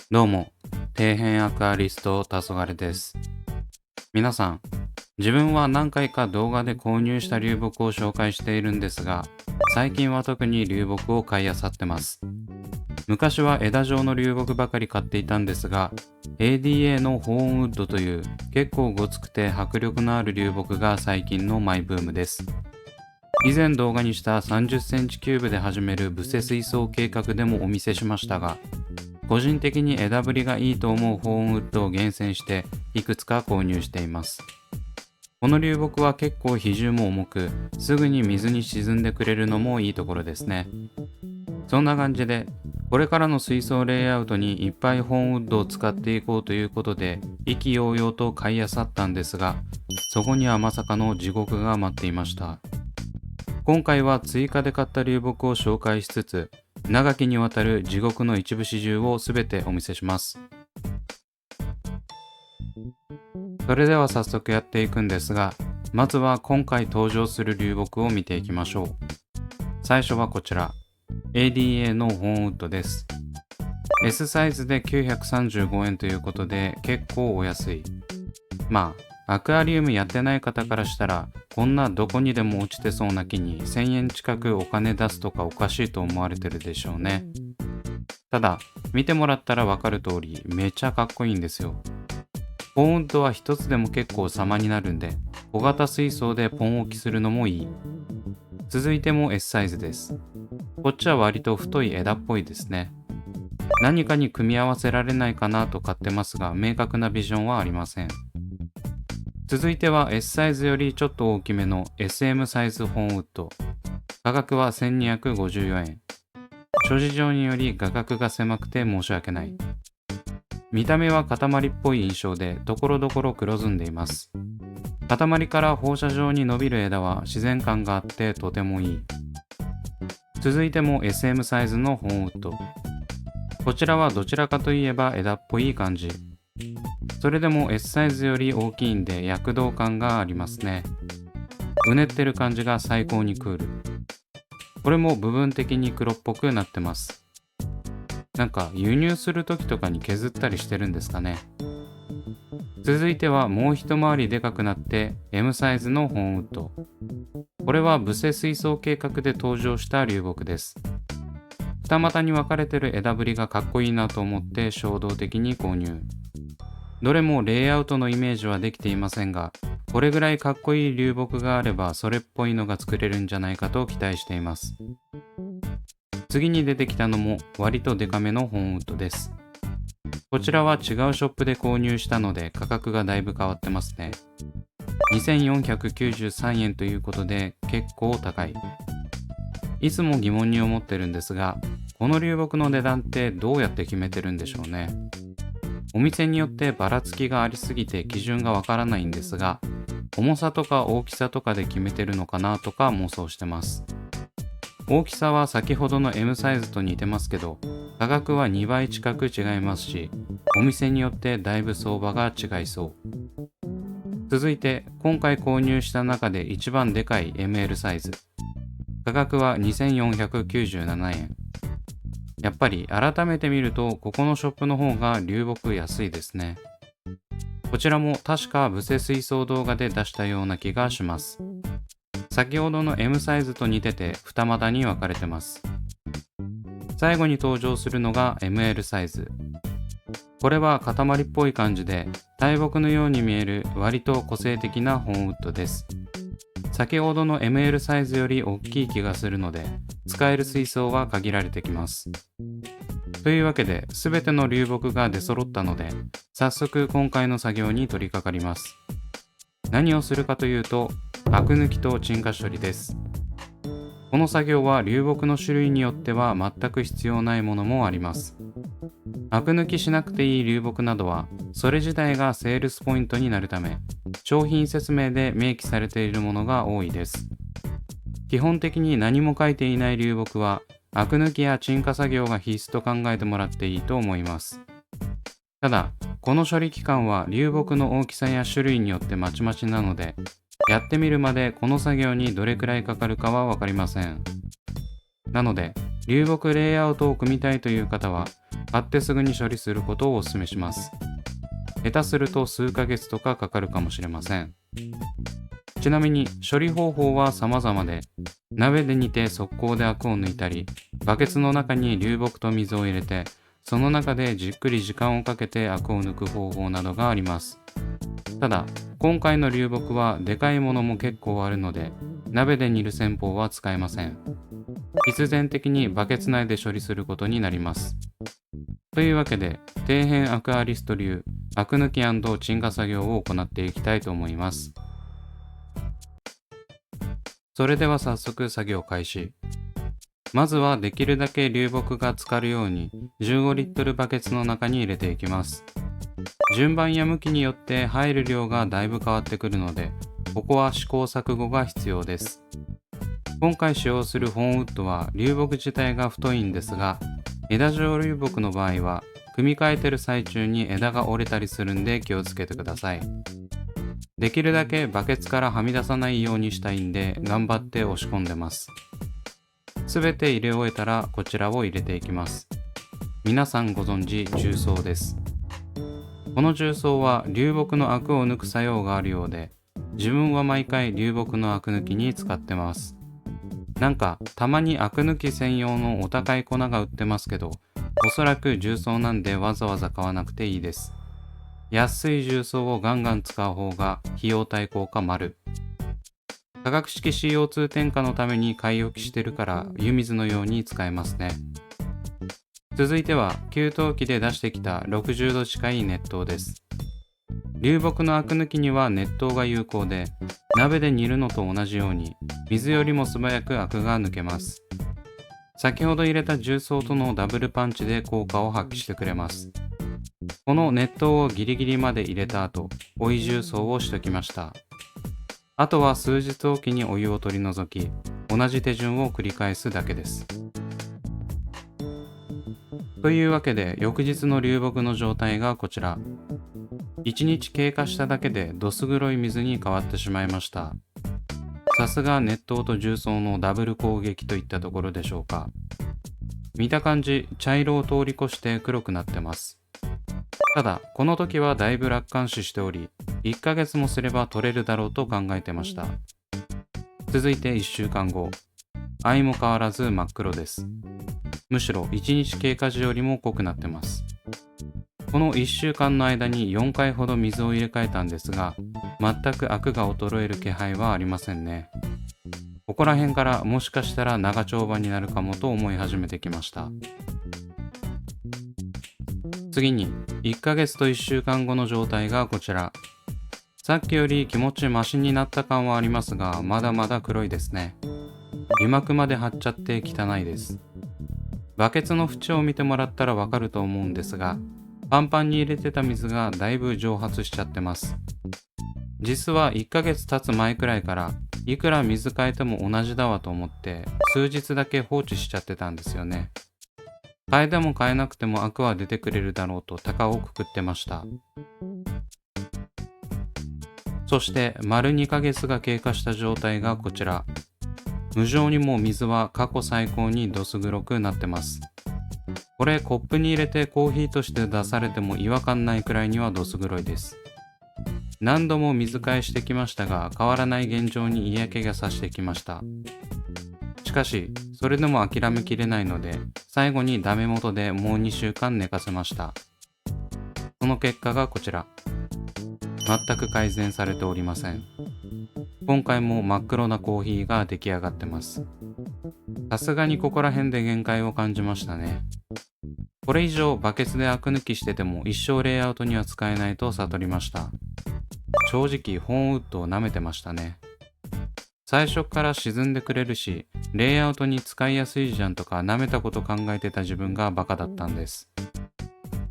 どうも、底辺アクアリスト黄昏です。皆さん、自分は何回か動画で購入した流木を紹介しているんですが、最近は特に流木を買い漁ってます。昔は枝状の流木ばかり買っていたんですが、ADA のホーンウッドという結構ごつくて迫力のある流木が最近のマイブームです。以前動画にした30センチキューブで始めるブセ水槽計画でもお見せしましたが、個人的に枝ぶりがいいと思うホーンウッドを厳選していくつか購入しています。この流木は結構比重も重く、すぐに水に沈んでくれるのもいいところですね。そんな感じで、これからの水槽レイアウトにいっぱいホーンウッドを使っていこうということで、意気揚々と買い漁ったんですが、そこにはまさかの地獄が待っていました。今回は追加で買った流木を紹介しつつ、長きにわたる地獄の一部始終をすべてお見せします。それでは早速やっていくんですが、まずは今回登場する流木を見ていきましょう。最初はこちら、ADA のホーンウッドです。S サイズで935円ということで結構お安い。アクアリウムやってない方からしたら、こんなどこにでも落ちてそうな木に1000円近くお金出すとかおかしいと思われてるでしょうね。ただ、見てもらったらわかる通り、めちゃかっこいいんですよ。ポンウッドは一つでも結構様になるんで、小型水槽でポン置きするのもいい。続いても S サイズです。こっちは割と太い枝っぽいですね。何かに組み合わせられないかなと買ってますが、明確なビジョンはありません。続いては S サイズよりちょっと大きめの SM サイズホーンウッド。価格は1254円。諸事情により画角が狭くて申し訳ない。見た目は塊っぽい印象でところどころ黒ずんでいます。塊から放射状に伸びる枝は自然感があってとてもいい。続いても SM サイズのホーンウッド。こちらはどちらかといえば枝っぽい感じ。それでも S サイズより大きいんで躍動感がありますね。うねってる感じが最高にクール。これも部分的に黒っぽくなってます。なんか輸入する時とかに削ったりしてるんですかね。続いてはもう一回りでかくなって M サイズのホーンウッド。これはブセ水槽計画で登場した流木です。二股に分かれてる枝ぶりがかっこいいなと思って衝動的に購入。どれもレイアウトのイメージはできていませんが、これぐらいかっこいい流木があればそれっぽいのが作れるんじゃないかと期待しています。次に出てきたのも割とデカめのホーンウッドです。こちらは違うショップで購入したので価格がだいぶ変わってますね。2493円ということで結構高い。いつも疑問に思ってるんですが、この流木の値段ってどうやって決めてるんでしょうね。お店によってばらつきがありすぎて基準がわからないんですが、重さとか大きさとかで決めてるのかなとか妄想してます。大きさは先ほどの M サイズと似てますけど、価格は2倍近く違いますし、お店によってだいぶ相場が違いそう。続いて、今回購入した中で一番でかい ML サイズ。価格は2497円。やっぱり改めて見ると、ここのショップの方が流木安いですね。こちらも確かブセ水槽動画で出したような気がします。先ほどの M サイズと似てて二股に分かれてます。最後に登場するのが ML サイズ。これは塊っぽい感じで大木のように見える割と個性的なホーンウッドです。先ほどの ML サイズより大きい気がするので、使える水槽は限られてきます。というわけで全ての流木が出揃ったので、早速今回の作業に取り掛かります。何をするかというと、アク抜きと沈下処理です。この作業は流木の種類によっては全く必要ないものもあります。アク抜きしなくていい流木などは、それ自体がセールスポイントになるため、商品説明で明記されているものが多いです。基本的に何も書いていない流木は、アク抜きや沈下作業が必須と考えてもらっていいと思います。ただ、この処理期間は流木の大きさや種類によってまちまちなので、やってみるまでこの作業にどれくらいかかるかはわかりません。なので、流木レイアウトを組みたいという方は、買ってすぐに処理することをお勧めします。下手すると数ヶ月とかかかるかもしれません。ちなみに処理方法は様々で、鍋で煮て速攻でアクを抜いたり、バケツの中に流木と水を入れて、その中でじっくり時間をかけてアクを抜く方法などがあります。ただ、今回の流木はでかいものも結構あるので、鍋で煮る戦法は使えません。必然的にバケツ内で処理することになります。というわけで、底辺アクアリスト流アク抜き&沈下作業を行っていきたいと思います。それでは早速作業開始。まずはできるだけ流木が浸かるように15リットルバケツの中に入れていきます。順番や向きによって入る量がだいぶ変わってくるので、ここは試行錯誤が必要です。今回使用する本ウッドは流木自体が太いんですが、枝状流木の場合は組み替えてる最中に枝が折れたりするんで気をつけてください。できるだけバケツからはみ出さないようにしたいんで頑張って押し込んでます。すべて入れ終えたらこちらを入れていきます。皆さんご存知重曹です。この重曹は流木のアクを抜く作用があるようで、自分は毎回流木のアク抜きに使ってます。なんかたまにアク抜き専用のお高い粉が売ってますけど、おそらく重曹なんでわざわざ買わなくていいです。安い重曹をガンガン使う方が費用対効果丸。化学式 CO2 添加のために買い置きしてるから湯水のように使えますね。続いては給湯器で出してきた60度近い熱湯です。流木のアク抜きには熱湯が有効で、鍋で煮るのと同じように水よりも素早くアクが抜けます。先ほど入れた重曹とのダブルパンチで効果を発揮してくれます。この熱湯をギリギリまで入れた後、追い重曹をしときました。あとは数日おきにお湯を取り除き、同じ手順を繰り返すだけです。というわけで翌日の流木の状態がこちら。1日経過しただけでどす黒い水に変わってしまいました。さすが熱湯と重曹のダブル攻撃といったところでしょうか。見た感じ、茶色を通り越して黒くなってます。ただ、この時はだいぶ楽観視しており、1ヶ月もすれば取れるだろうと考えてました。続いて1週間後。相も変わらず真っ黒です。むしろ1日経過時よりも濃くなってます。この1週間の間に4回ほど水を入れ替えたんですが、全くアクが衰える気配はありませんね。ここら辺からもしかしたら長丁場になるかもと思い始めてきました。次に1ヶ月と1週間後の状態がこちら。さっきより気持ちマシになった感はありますが、まだまだ黒いですね。油膜まで張っちゃって汚いです。バケツの縁を見てもらったらわかると思うんですが、パンパンに入れてた水がだいぶ蒸発しちゃってます。実は1ヶ月経つ前くらいからいくら水変えても同じだわと思って数日だけ放置しちゃってたんですよね。変えても変えなくてもアクは出てくれるだろうと高をくくってました。そして丸2ヶ月が経過した状態がこちら。無情にも水は過去最高にどす黒くなってます。これコップに入れてコーヒーとして出されても違和感ないくらいにはどす黒いです。何度も水替えしてきましたが変わらない現状に嫌気がさしてきました。しかしそれでも諦めきれないので最後にダメ元でもう2週間寝かせました。その結果がこちら。全く改善されておりません。今回も真っ黒なコーヒーが出来上がってます。さすがにここら辺で限界を感じましたね。これ以上バケツでアク抜きしてても一生レイアウトには使えないと悟りました。正直本ウッドを舐めてましたね。最初から沈んでくれるし、レイアウトに使いやすいじゃんとか舐めたこと考えてた自分がバカだったんです。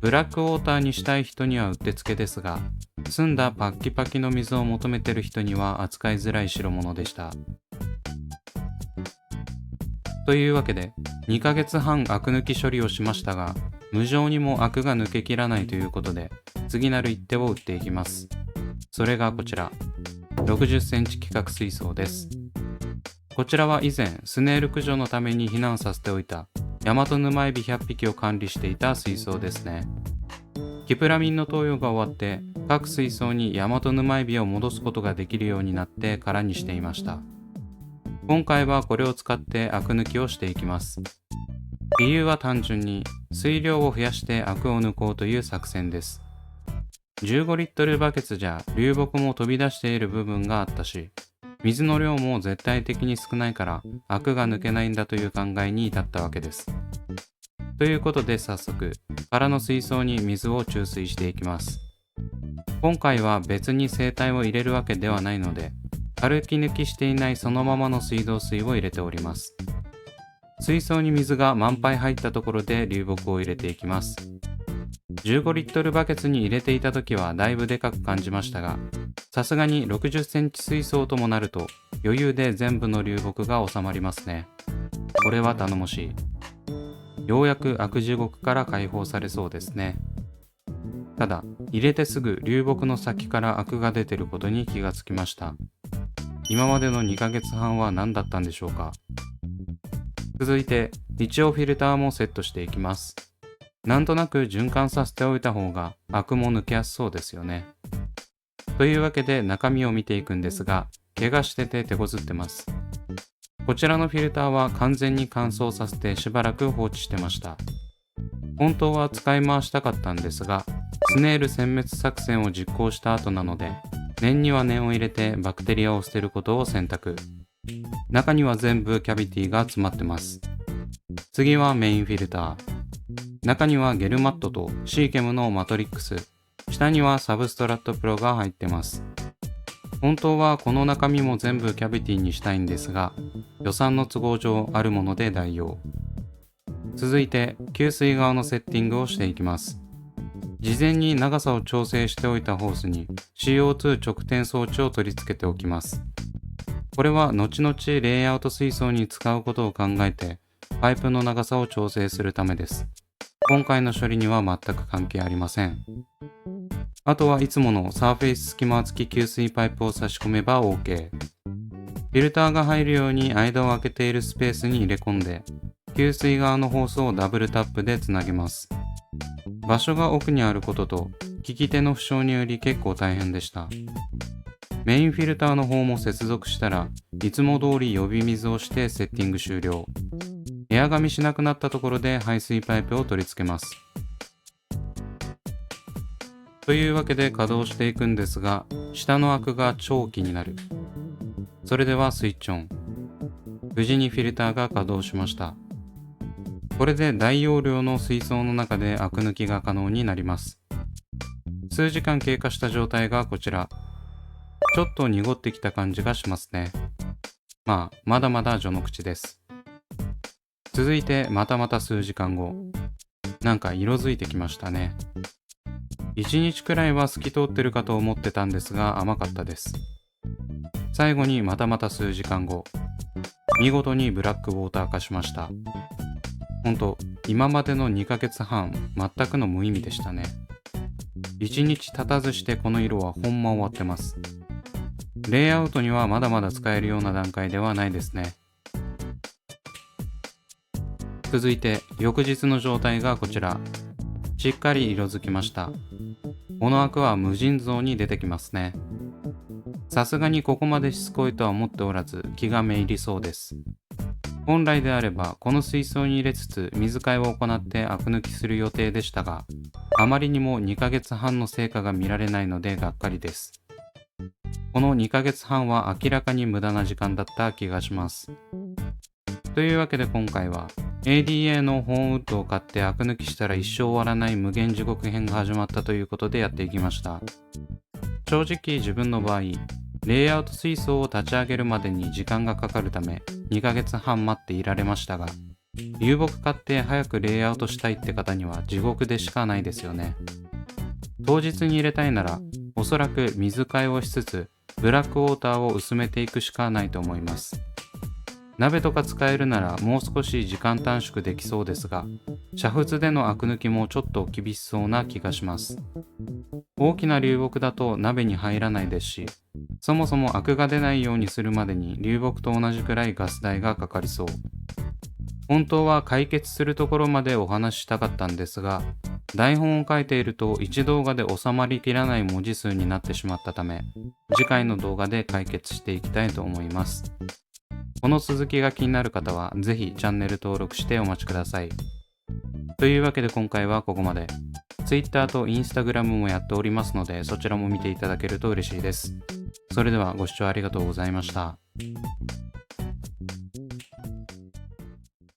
ブラックウォーターにしたい人にはうってつけですが、澄んだパッキパキの水を求めてる人には扱いづらい代物でした。というわけで2ヶ月半アク抜き処理をしましたが、無情にもアクが抜けきらないということで次なる一手を打っていきます。それがこちら。60センチ規格水槽です。こちらは以前スネール駆除のために避難させておいたヤマトヌマエビ100匹を管理していた水槽ですね。キプラミンの投与が終わって各水槽にヤマトヌマエビを戻すことができるようになって空にしていました。今回はこれを使ってアク抜きをしていきます。理由は単純に水量を増やしてアクを抜こうという作戦です。15リットルバケツじゃ流木も飛び出している部分があったし、水の量も絶対的に少ないからアクが抜けないんだという考えに至ったわけです。ということで早速空の水槽に水を注水していきます。今回は別に生体を入れるわけではないので、軽き抜きしていないそのままの水道水を入れております。水槽に水が満杯入ったところで流木を入れていきます。15リットルバケツに入れていた時はだいぶでかく感じましたが、さすがに60センチ水槽ともなると余裕で全部の流木が収まりますね。これは頼もしい。ようやくアク地獄から解放されそうですね。ただ入れてすぐ流木の先からアクが出てることに気がつきました。今までの2ヶ月半は何だったんでしょうか。続いて一応フィルターもセットしていきます。なんとなく循環させておいた方がアクも抜けやすそうですよね。というわけで中身を見ていくんですが、怪我してて手こずってます。こちらのフィルターは完全に乾燥させてしばらく放置してました。本当は使い回したかったんですが、スネール殲滅作戦を実行した後なので、念には念を入れてバクテリアを捨てることを選択。中には全部キャビティが詰まってます。次はメインフィルター。中にはゲルマットとシーケムのマトリックス、下にはサブストラットプロが入ってます。本当はこの中身も全部キャビティにしたいんですが、予算の都合上あるもので代用。続いて給水側のセッティングをしていきます。事前に長さを調整しておいたホースに CO2 直転装置を取り付けておきます。これは後々レイアウト水槽に使うことを考えて、パイプの長さを調整するためです。今回の処理には全く関係ありません。あとはいつものサーフェイス隙間付き給水パイプを差し込めば OK。フィルターが入るように間を空けているスペースに入れ込んで、給水側のホースをダブルタップでつなげます。場所が奥にあることと、利き手の負傷により結構大変でした。メインフィルターの方も接続したらいつも通り予備水をしてセッティング終了。エアがみしなくなったところで排水パイプを取り付けます。というわけで稼働していくんですが、下のアクが超気になる。それではスイッチオン。無事にフィルターが稼働しました。これで大容量の水槽の中でアク抜きが可能になります。数時間経過した状態がこちら。ちょっと濁ってきた感じがしますね。まだまだ序の口です。続いてまた数時間後。なんか色づいてきましたね。1日くらいは透き通ってるかと思ってたんですが甘かったです。最後にまた数時間後。見事にブラックウォーター化しました。今までの2ヶ月半、全くの無意味でしたね。1日経たずしてこの色はほんま終わってます。レイアウトにはまだまだ使えるような段階ではないですね。続いて翌日の状態がこちら。しっかり色づきました。このアクは無尽蔵に出てきますね。さすがにここまでしつこいとは思っておらず気がめいりそうです。本来であればこの水槽に入れつつ水替えを行ってアク抜きする予定でしたが、あまりにも2ヶ月半の成果が見られないのでがっかりです。この2ヶ月半は明らかに無駄な時間だった気がします。というわけで今回は ADA のホーンウッドを買ってアク抜きしたら一生終わらない無限地獄編が始まったということでやっていきました。正直自分の場合、レイアウト水槽を立ち上げるまでに時間がかかるため2ヶ月半待っていられましたが、流木買って早くレイアウトしたいって方には地獄でしかないですよね。当日に入れたいならおそらく水替えをしつつブラックウォーターを薄めていくしかないと思います。鍋とか使えるならもう少し時間短縮できそうですが、煮沸でのアク抜きもちょっと厳しそうな気がします。大きな流木だと鍋に入らないですし、そもそもアクが出ないようにするまでに流木と同じくらいガス代がかかりそう。本当は解決するところまでお話ししたかったんですが、台本を書いていると一動画で収まりきらない文字数になってしまったため、次回の動画で解決していきたいと思います。この続きが気になる方はぜひチャンネル登録してお待ちください。というわけで今回はここまで。Twitter と Instagram もやっておりますので、そちらも見ていただけると嬉しいです。それではご視聴ありがとうございました。